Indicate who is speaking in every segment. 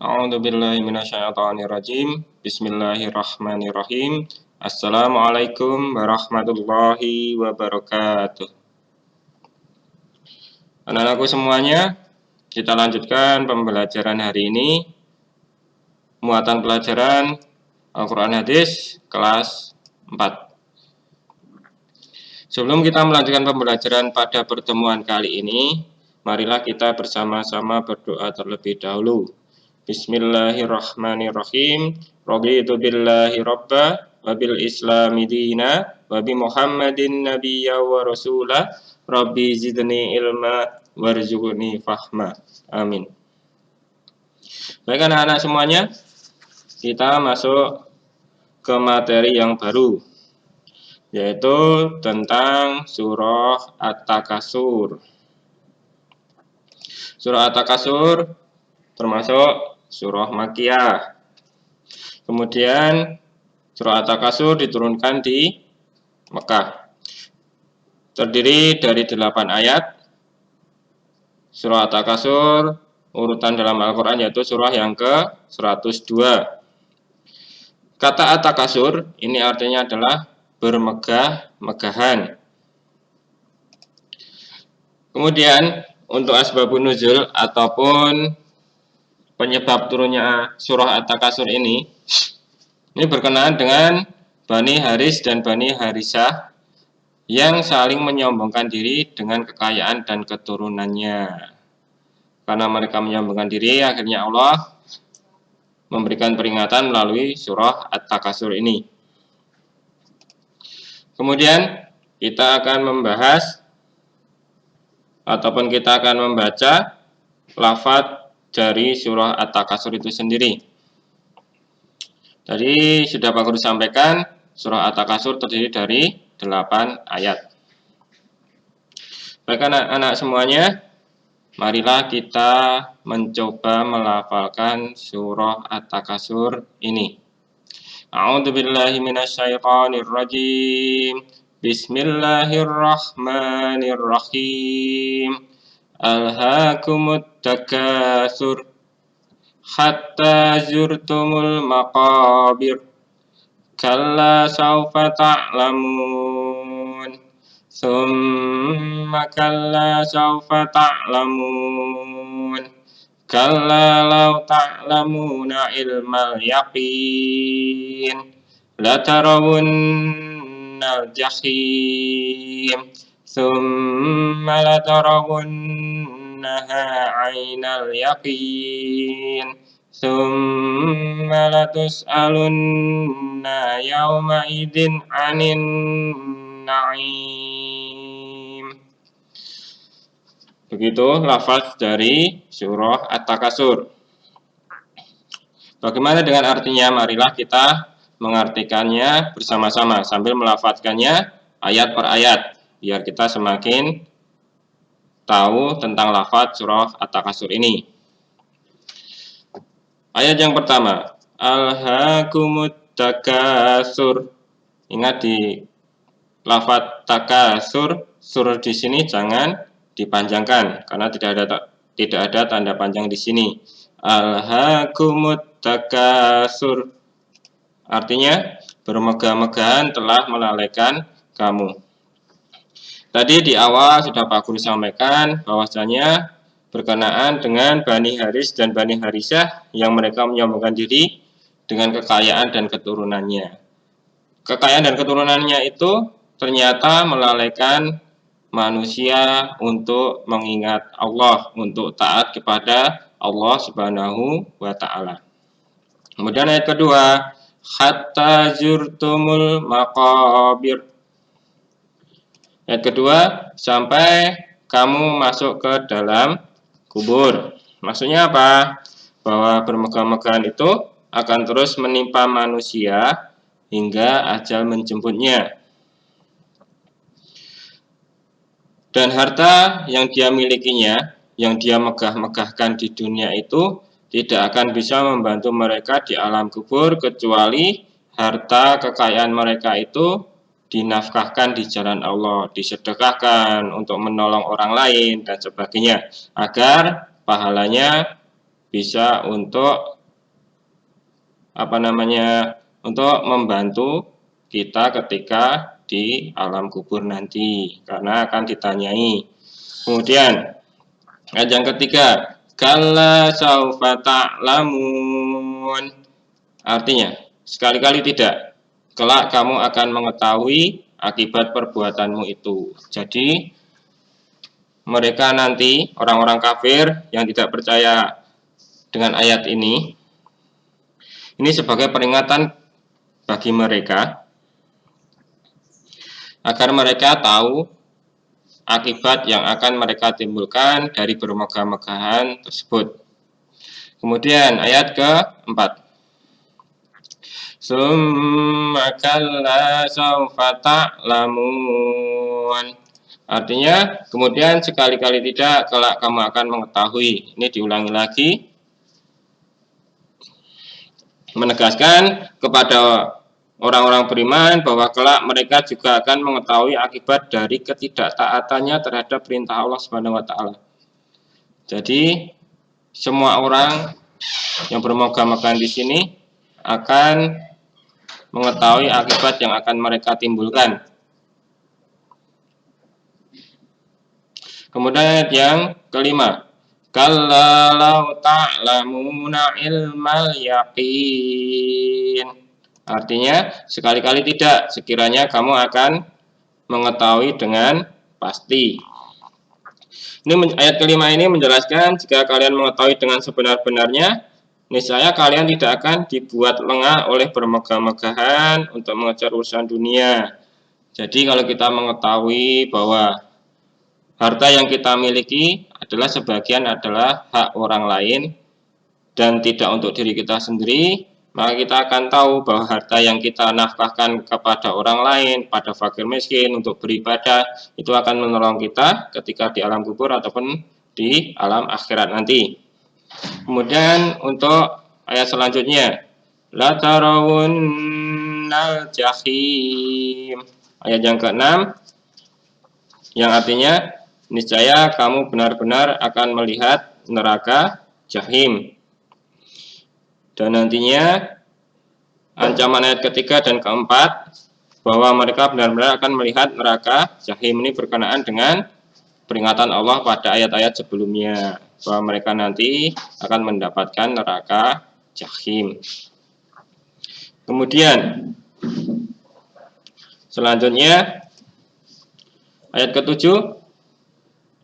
Speaker 1: A'udzubillahi minasyaitonirrajim. Bismillahirrahmanirrahim. Assalamualaikum warahmatullahi wabarakatuh. Anak-anakku semuanya, kita lanjutkan pembelajaran hari ini. Muatan pelajaran Al-Quran Hadis kelas 4. Sebelum kita melanjutkan pembelajaran pada pertemuan kali ini, marilah kita bersama-sama berdoa terlebih dahulu. Bismillahirrahmanirrahim. Raditu billahi rabba wa bil islami dina wa bi Muhammadin nabiyya wa rasulah. Rabbi zidni ilma warzuqni fahma. Amin. Baik anak-anak semuanya, kita masuk ke materi yang baru, yaitu tentang surah At-Takasur. Surah At-Takasur termasuk surah Makkiyah. Kemudian surah At-Takasur diturunkan di Mekah. Terdiri dari 8 ayat. Surah At-Takasur urutan dalam Al-Quran yaitu surah yang ke-102. Kata At-Takasur ini artinya adalah bermegah-megahan. Kemudian untuk asbabun nuzul ataupun penyebab turunnya surah At-Takasur ini berkenaan dengan Bani Haris dan Bani Harisah yang saling menyombongkan diri dengan kekayaan dan keturunannya. Karena mereka menyombongkan diri, akhirnya Allah memberikan peringatan melalui surah At-Takasur ini. Kemudian kita akan membahas ataupun kita akan membaca lafadz dari surah At-Takasur itu sendiri. Tadi sudah Pak Guru sampaikan, surah At-Takasur terdiri dari 8 ayat. Baik anak-anak semuanya, marilah kita mencoba melafalkan surah At-Takasur ini. A'udzubillahi minasyaitonirrajim. Bismillahirrahmanirrahim. Alhaakumut takasur hatta zurtumul maqabir. Kalla sawfa ta'lamun. Thumma kalla sawfa ta'lamun. Kalla law ta'lamuna ilmal yaqin. Latarawunnal jahim. Thumma latarawunnaha 'ainal yaqin. Thumma latus'alunna yawma idzin 'anin na'im. Begitu lafaz dari surah At-Takasur. Bagaimana dengan artinya? Marilah kita mengartikannya bersama-sama sambil melafazkannya ayat per ayat, biar kita semakin tahu tentang lafaz surah At-Takasur ini. Ayat yang pertama, Alhaakumut takasur. Ingat di lafaz takasur, sur di sini jangan dipanjangkan karena tidak ada tanda panjang di sini. Alhaakumut takasur artinya bermegah-megahan telah melalaikan kamu. Tadi di awal sudah Pak Guru sampaikan bahwasanya berkenaan dengan Bani Haris dan Bani Harisah yang mereka menyombongkan diri dengan kekayaan dan keturunannya. Kekayaan dan keturunannya itu ternyata melalaikan manusia untuk mengingat Allah, untuk taat kepada Allah Subhanahu wa Ta'ala. Kemudian ayat kedua, hatta zurtumul maqabir. Ayat kedua, sampai kamu masuk ke dalam kubur. Maksudnya apa? Bahwa bermegah-megahan itu akan terus menimpa manusia hingga ajal menjemputnya. Dan harta yang dia milikinya, yang dia megah-megahkan di dunia itu tidak akan bisa membantu mereka di alam kubur kecuali harta kekayaan mereka itu dinafkahkan di jalan Allah, disedekahkan untuk menolong orang lain dan sebagainya, agar pahalanya bisa untuk untuk membantu kita ketika di alam kubur nanti, karena akan ditanyai. Kemudian ayat yang ketiga, kalla saufa ta'lamun. Artinya, sekali-kali tidak, kelak kamu akan mengetahui akibat perbuatanmu itu. Jadi mereka nanti, orang-orang kafir yang tidak percaya dengan ayat ini sebagai peringatan bagi mereka agar mereka tahu akibat yang akan mereka timbulkan dari bermegah-megahan tersebut. Kemudian ayat keempat, summa kalla saufa ta'lamun. Artinya, kemudian sekali-kali tidak, kelak kamu akan mengetahui. Ini diulangi lagi, menegaskan kepada orang-orang beriman bahwa kelak mereka juga akan mengetahui akibat dari ketidaktaatannya terhadap perintah Allah Subhanahu wa taala. Jadi semua orang yang bermegah-megahan di sini akan mengetahui akibat yang akan mereka timbulkan. Kemudian yang kelima, kalla law ta'lamuna ilmal yaqin. Artinya, sekali-kali tidak, sekiranya kamu akan mengetahui dengan pasti. Ini ayat kelima ini menjelaskan, jika kalian mengetahui dengan sebenar-benarnya, niscaya kalian tidak akan dibuat lengah oleh bermegah-megahan untuk mengejar urusan dunia. Jadi kalau kita mengetahui bahwa harta yang kita miliki adalah sebagian adalah hak orang lain dan tidak untuk diri kita sendiri, maka kita akan tahu bahwa harta yang kita nafkahkan kepada orang lain, pada fakir miskin untuk beribadah, itu akan menolong kita ketika di alam kubur ataupun di alam akhirat nanti. Kemudian untuk ayat selanjutnya, la tarawunnal jahim. Ayat yang ke-6 yang artinya niscaya kamu benar-benar akan melihat neraka jahim. Dan nantinya ancaman ayat ketiga dan keempat bahwa mereka benar-benar akan melihat neraka jahim ini berkenaan dengan peringatan Allah pada ayat-ayat sebelumnya bahwa mereka nanti akan mendapatkan neraka jahim. Kemudian selanjutnya ayat ke-7,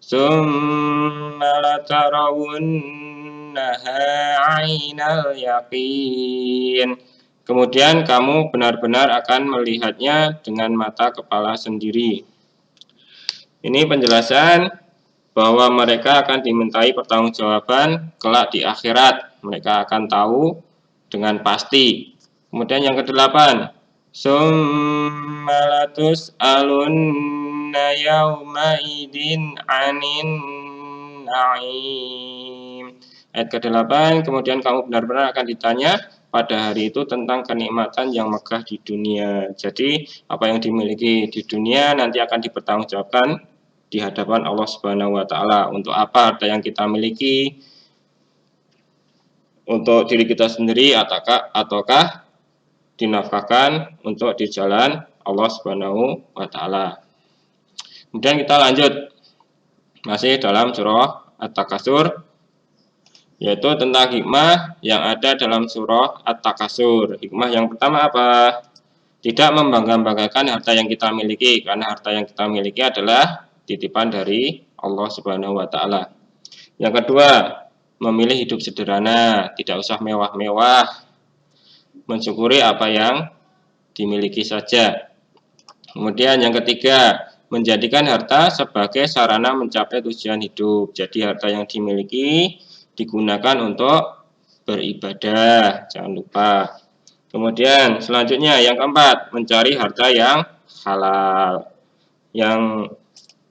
Speaker 1: summa latarawunnaha 'ainal yaqin. Kemudian kamu benar-benar akan melihatnya dengan mata kepala sendiri. Ini penjelasan bahwa mereka akan dimintai pertanggungjawaban kelak di akhirat. Mereka akan tahu dengan pasti. Kemudian yang ke-8, summa latus'alunna yawma idin 'anin na'im. Ayat ke-8, kemudian kamu benar-benar akan ditanya pada hari itu tentang kenikmatan yang megah di dunia. Jadi apa yang dimiliki di dunia nanti akan dipertanggungjawabkan di hadapan Allah Subhanahu wa taala. Untuk apa harta yang kita miliki? Untuk diri kita sendiri ataukah dinafkahkan untuk di jalan Allah Subhanahu wa taala. Kemudian kita lanjut masih dalam surah At-Takasur, yaitu tentang hikmah yang ada dalam surah At-Takasur. Hikmah yang pertama apa? Tidak membangga-banggakan harta yang kita miliki, karena harta yang kita miliki adalah titipan dari Allah Subhanahu wa taala. Yang kedua, memilih hidup sederhana, tidak usah mewah-mewah. Mensyukuri apa yang dimiliki saja. Kemudian yang ketiga, menjadikan harta sebagai sarana mencapai tujuan hidup. Jadi harta yang dimiliki digunakan untuk beribadah, jangan lupa. Kemudian selanjutnya yang keempat, mencari harta yang halal. Yang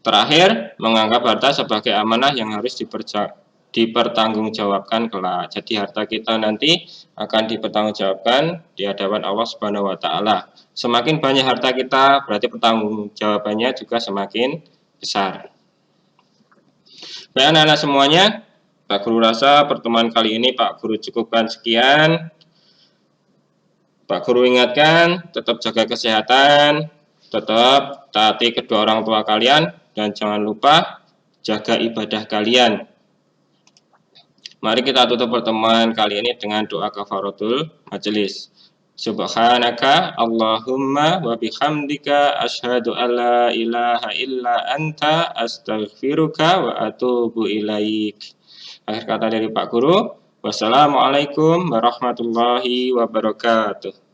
Speaker 1: terakhir, menganggap harta sebagai amanah yang harus dipertanggungjawabkan kelak. Jadi harta kita nanti akan dipertanggungjawabkan di hadapan Allah Subhanahu wa taala. Semakin banyak harta kita, berarti pertanggungjawabannya juga semakin besar. Baik anak-anak semuanya, Pak Guru rasa pertemuan kali ini Pak Guru cukupkan sekian. Pak Guru ingatkan, tetap jaga kesehatan, tetap taati kedua orang tua kalian, dan jangan lupa jaga ibadah kalian. Mari kita tutup pertemuan kali ini dengan doa kafaratul majelis. Subhanaka Allahumma wa bihamdika asyhadu an la ilaha illa anta astaghfiruka wa atubu ilaik. Akhir kata dari Pak Guru, wassalamualaikum warahmatullahi wabarakatuh.